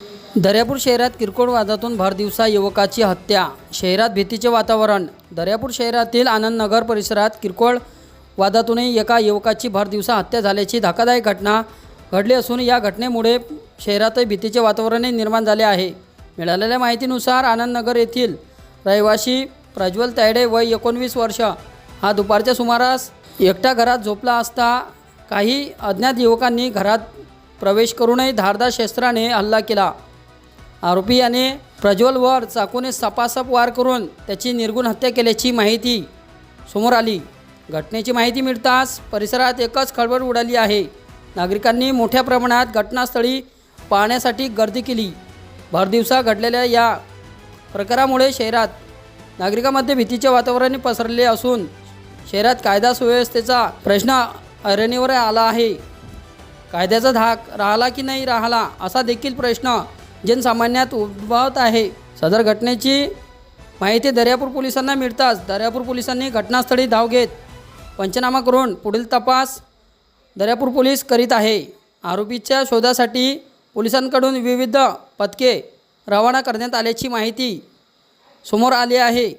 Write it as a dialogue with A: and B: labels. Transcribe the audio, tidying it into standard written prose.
A: दर्यापूर शहरात किरकोळ वादातून भरदिवसा युवकाची हत्या. शहरात भीतीचे वातावरण. दर्यापूर शहरातील आनंदनगर परिसरात किरकोळ वादातून एका युवकाची भरदिवसा हत्या झाल्याची धक्कादायक घटना घडली असून या घटनेमुळे शहरात भीतीचे वातावरण निर्माण झाले आहे. मिळालेल्या माहितीनुसार आनंदनगर येथील रहिवासी प्रज्वल तायडे वय 19 वर्ष हा दुपारच्या सुमारास एकटा घरात झोपला असता काही अज्ञात युवकांनी घरात प्रवेश करूनही धारदार शस्त्राने हल्ला केला. आरोपी याने प्रज्वलवर चाकूने सपासप वार करून त्याची निर्घृण हत्या केल्याची माहिती समोर आली. घटनेची माहिती मिळताच परिसरात एकच खळबळ उडाली आहे. नागरिकांनी मोठ्या प्रमाणात घटनास्थळी पाहण्यासाठी गर्दी केली. भरदिवसा घडलेल्या या प्रकारामुळे शहरात नागरिकांमध्ये भीतीचे वातावरण पसरले असून शहरात कायदा सुव्यवस्थेचा प्रश्न ऐरणीवर आला आहे. कायद्याचा धाक राहिला की नाही राहिला असा देखील प्रश्न जनसामान्यात उद्भवत आहे. सदर घटनेची माहिती दर्यापूर पोलिसांना मिळताच दर्यापूर पोलिसांनी घटनास्थळी धाव घेत पंचनामा करून पुढील तपास दर्यापूर पोलीस करीत आहे. आरोपीच्या शोधासाठी पोलिसांकडून विविध पथके रवाना करण्यात आल्याची माहिती समोर आली आहे.